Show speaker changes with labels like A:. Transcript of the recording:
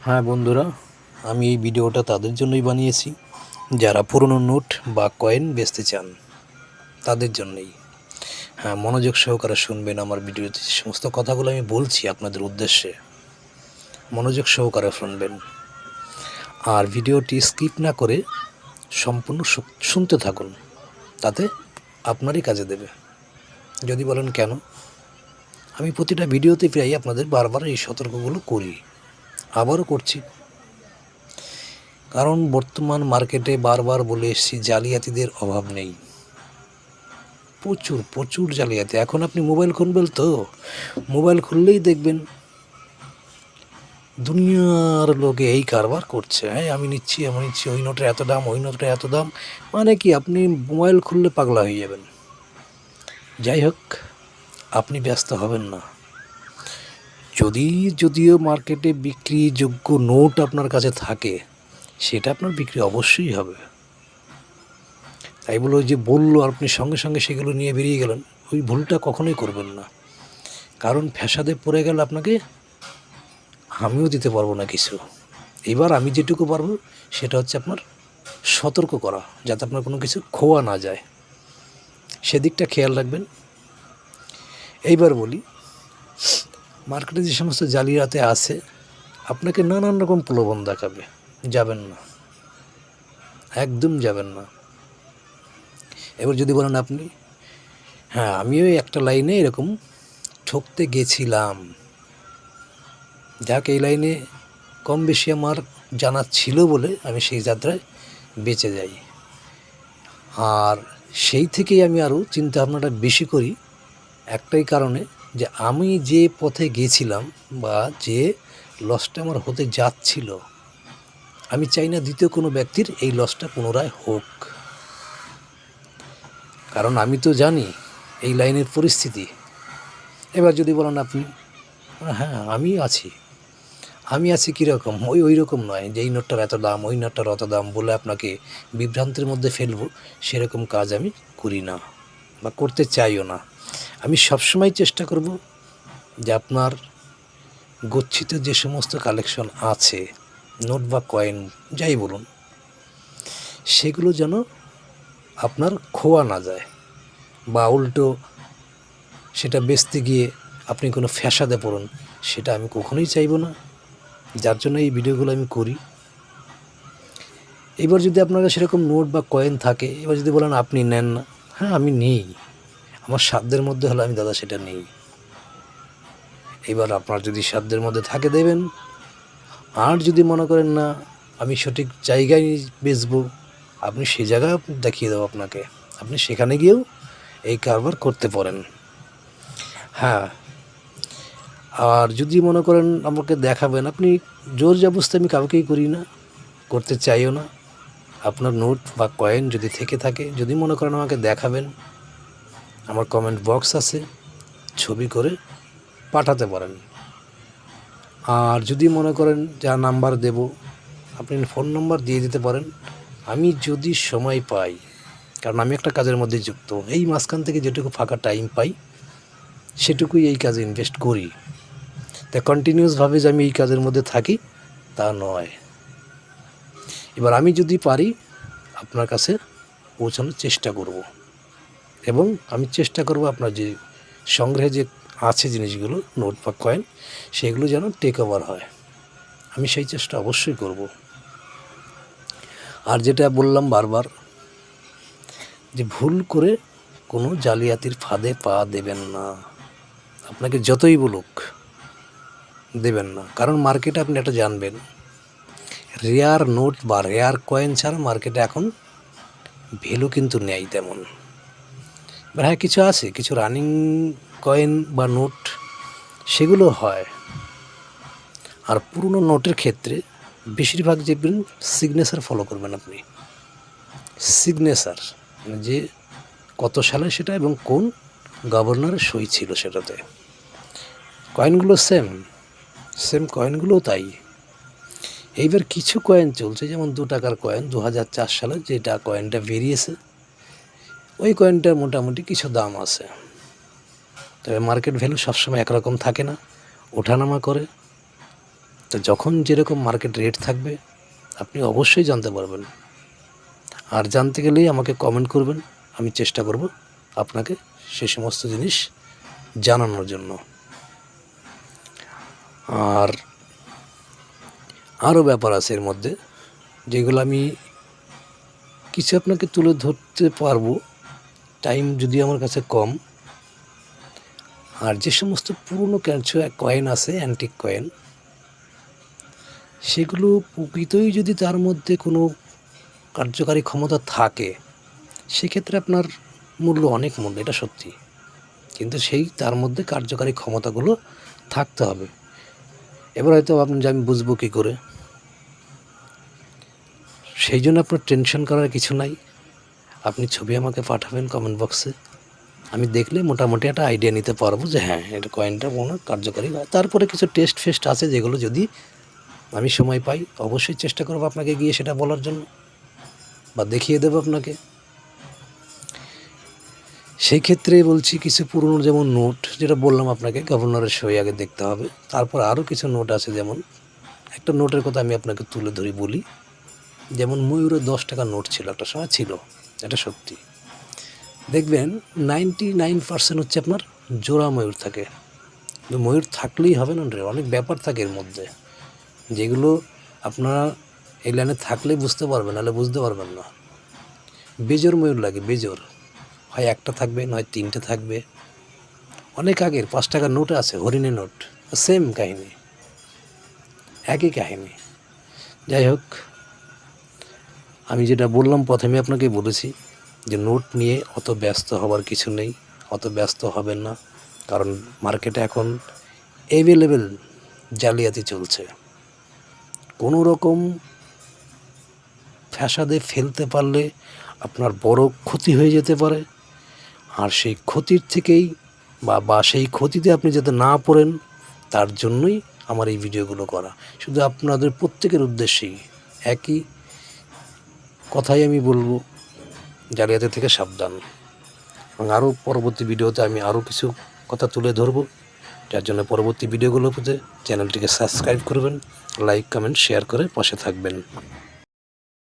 A: হ্যাঁ বন্ধুরা, আমি এই ভিডিওটা তাদের জন্যই বানিয়েছি যারা পুরনো নোট বা কয়েন বেচতে চান, তাদের জন্যই। হ্যাঁ, মনোযোগ সহকারে শুনবেন আমার ভিডিওতে যে সমস্ত কথাগুলো আমি বলছি আপনাদের উদ্দেশ্যে। মনোযোগ সহকারে শুনবেন আর ভিডিওটি স্কিপ না করে সম্পূর্ণ শুনতে থাকুন, তাতে আপনারই কাজে দেবে। যদি বলেন কেন, আমি প্রতিটা ভিডিওতে প্রায় আপনাদের বারবার এই সতর্কগুলো করি, আবারও করছি। কারণ বর্তমান মার্কেটে বারবার বলে এসেছি, জালিয়াতিদের অভাব নেই। প্রচুর প্রচুর জালিয়াতি। এখন আপনি মোবাইল খুলবেন তো, মোবাইল খুললেই দেখবেন দুনিয়ার লোকে এই কারবার করছে। হ্যাঁ, আমি নিচ্ছি, ওই নোটের এত দাম, ওই নোটের এত দাম। মানে কি, আপনি মোবাইল খুললে পাগলা হয়ে যাবেন। যাই হোক, আপনি ব্যস্ত হবেন না। যদিও মার্কেটে বিক্রিযোগ্য নোট আপনার কাছে থাকে, সেটা আপনার বিক্রি অবশ্যই হবে। তাই বলে ওই যে বললো আপনি সঙ্গে সঙ্গে সেগুলো নিয়ে বেরিয়ে গেলেন, ওই ভুলটা কখনোই করবেন না। কারণ ফ্যাসাদে পড়ে গেলে আপনাকে আমিও দিতে পারবো না কিছু। এবার আমি যেটুকু পারবো সেটা হচ্ছে আপনার সতর্ক করা, যাতে আপনার কোনো কিছু খোয়া না যায়, সেদিকটা খেয়াল রাখবেন। এইবার বলি, মার্কেটে যে সমস্ত জালিয়াতে আছে, আপনাকে নানান রকম প্রলোভন দেখাবে। যাবেন না, একদম যাবেন না। এবার যদি বলেন আপনি, হ্যাঁ আমিও একটা লাইনে এরকম ঠকতে গেছিলাম, যাক এই লাইনে কম বেশি আমার জানা ছিল বলে আমি সেই যাত্রায় বেঁচে যাই। আর সেই থেকেই আমি আরও চিন্তা ভাবনাটা বেশি করি, একটাই কারণে, যে আমি যে পথে গেছিলাম বা যে লসটা আমার হতে যাচ্ছিল, আমি চাই না দ্বিতীয় কোনো ব্যক্তির এই লসটা পুনরায় হোক। কারণ আমি তো জানি এই লাইনের পরিস্থিতি। এবার যদি বলেন আপনি, হ্যাঁ আমি আছি কীরকম, ওই রকম নয় যে এই নোটটার এত দাম, ওই নোটটার অত দাম বলে আপনাকে বিভ্রান্তের মধ্যে ফেলবো, সেরকম কাজ আমি করি না বা করতে চাইও না। আমি সবসময় চেষ্টা করব যে আপনার গচ্ছিত যে সমস্ত কালেকশন আছে, নোট বা কয়েন যাই বলুন, সেগুলো যেন আপনার খোয়া না যায়, বা উল্টো সেটা বেচতে গিয়ে আপনি কোনো ফ্যাসাদে পড়ুন, সেটা আমি কখনোই চাইব না। যার জন্য এই ভিডিওগুলো আমি করি। এবার যদি আপনারা সেরকম নোট বা কয়েন থাকে, এবার যদি বলেন আপনি নেন না, হ্যাঁ আমি নেই, আমার সাধ্যের মধ্যে হলে আমি দাদা সেটা নেই। এবার আপনার যদি সাধ্যের মধ্যে থাকে দেবেন, আর যদি মনে করেন না আমি সঠিক জায়গায় বেচবো, আপনি সেই জায়গা দেখিয়ে দেবো আপনাকে, আপনি সেখানে গিয়েও এই কারবার করতে পারেন। হ্যাঁ, আর যদি মনে করেন আমাকে দেখাবেন, আপনি জোর জবরদস্তি আমি কাউকেই করি না, করতে চাইও না। আপনার নোট বা কয়েন যদি থেকে থাকে, যদি মনে করেন আমাকে দেখাবেন, আমার কমেন্ট বক্স আছে, ছবি করে পাঠাতে পারেন। আর যদি মনে করেন যা নাম্বার দেব, আপনি ফোন নাম্বার দিয়ে দিতে পারেন। আমি যদি সময় পাই, কারণ আমি একটা কাজের মধ্যে যুক্ত, এই মাঝখান থেকে যেটুকু ফাঁকা টাইম পাই সেটুকুই এই কাজে ইনভেস্ট করি। তাই কন্টিনিউসভাবে যে আমি এই কাজের মধ্যে থাকি তা নয়। এবার আমি যদি পারি আপনার কাছে পৌঁছানোর চেষ্টা করব, এবং আমি চেষ্টা করব আপনার যে সংগ্রহে যে আছে জিনিসগুলো, নোট বা কয়েন, সেগুলো যেন টেক ওভার হয়। আমি সেই চেষ্টা অবশ্যই করব। আর যেটা বললাম বারবার, যে ভুল করে কোনো জালিয়াতির ফাঁদে পা দেবেন না। আপনাকে যতই বলুক দেবেন না। কারণ মার্কেটে আপনি একটা জানবেন, রেয়ার নোট বা রেয়ার কয়েন ছাড়া মার্কেটে এখন ভ্যালু কিন্তু নেই তেমন। হ্যাঁ, কিছু আছে, কিছু রানিং কয়েন বা নোট সেগুলো হয়। আর পুরনো নোটের ক্ষেত্রে বেশিরভাগ দেখবেন সিগনেচার ফলো করবেন আপনি। সিগনেচার মানে যে কত সালে সেটা এবং কোন গভর্নরের সই ছিল সেটাতে। কয়েনগুলো সেম কয়েনগুলোও তাই। এইবার কিছু কয়েন চলছে, যেমন 2 টাকার কয়েন 2004 সালে যেটা কয়েনটা বেরিয়েছে, ওই কয়েনটার মোটামুটি কিছু দাম আছে। তবে মার্কেট ভ্যালু সবসময় একরকম থাকে না, ওঠানামা করে। তো যখন যেরকম মার্কেট রেট থাকবে আপনি অবশ্যই জানতে পারবেন। আর জানতে গেলেই আমাকে কমেন্ট করবেন, আমি চেষ্টা করব আপনাকে সে সমস্ত জিনিস জানানোর জন্য। আর আরও ব্যাপার আছে এর মধ্যে, যেগুলো আমি কিছু আপনাকে তুলে ধরতে পারবো, টাইম যদি আমার কাছে কম। আর যে সমস্ত পুরনো কিছু কয়েন আছে, অ্যান্টিক কয়েন, সেগুলো প্রকৃতই যদি তার মধ্যে কোনো কার্যকারী ক্ষমতা থাকে, সেক্ষেত্রে আপনার মূল্য অনেক মূল্য, এটা সত্যি। কিন্তু সেই তার মধ্যে কার্যকারী ক্ষমতাগুলো থাকতে হবে। এবার হয়তো আপনি যে আমি বুঝবো কী করে, সেই জন্য আপনার টেনশন করার কিছু নাই। আপনি ছবি আমাকে পাঠাবেন কমেন্ট বক্সে, আমি দেখলে মোটামুটি একটা আইডিয়া নিতে পারবো যে হ্যাঁ এটা কয়েনটা কোনো কার্যকারী হয়। তারপরে কিছু টেস্ট ফেস্ট আছে, যেগুলো যদি আমি সময় পাই অবশ্যই চেষ্টা করবো আপনাকে গিয়ে সেটা বলার জন্য বা দেখিয়ে দেবো আপনাকে। সেই ক্ষেত্রে বলছি, কিছু পুরনো যেমন নোট, যেটা বললাম আপনাকে গভর্নরের সই আগে দেখতে হবে। তারপর আরও কিছু নোট আছে, যেমন একটা নোটের কথা আমি আপনাকে তুলে ধরি বলি। যেমন ময়ূরের 10 টাকার নোট ছিল, একটা সময় ছিল, এটা সত্যি। দেখবেন 99% হচ্ছে আপনার জোড়া ময়ূর থাকে। কিন্তু ময়ূর থাকলেই হবে না রে, অনেক ব্যাপার থাকে এর মধ্যে, যেগুলো আপনারা এই লাইনে থাকলেই বুঝতে পারবেন, নাহলে বুঝতে পারবেন না। বেজোড় ময়ূর লাগে, বেজোড়, হয় একটা থাকবে নয় 3টে থাকবে। অনেক আগের 5 টাকার নোট আছে, হরিণের নোট, সেম কাহিনী, একই কাহিনী। যাই হোক, আমি যেটা বললাম প্রথমে আপনাকে বলেছি যে নোট নিয়ে অত ব্যস্ত হবার কিছু নেই, অত ব্যস্ত হবেন না। কারণ মার্কেটে এখন অ্যাভেলেবেল জালিয়াতি চলছে। কোনো রকম ফ্যাসাদে ফেলতে পারলে আপনার বড় ক্ষতি হয়ে যেতে পারে। আর সেই ক্ষতির থেকেই বা সেই ক্ষতিতে আপনি যাতে না পড়েন, তার জন্যই আমার এই ভিডিওগুলো করা। শুধু আপনাদের প্রত্যেকের উদ্দেশ্যেই একই কথাই আমি বলবো, জালিয়াতি থেকে সাবধান। এবং আরও পরবর্তী ভিডিওতে আমি আরও কিছু কথা তুলে ধরবো, যার জন্য পরবর্তী ভিডিওগুলো পেতে চ্যানেলটিকে সাবস্ক্রাইব করবেন, লাইক কমেন্ট শেয়ার করে পাশে থাকবেন।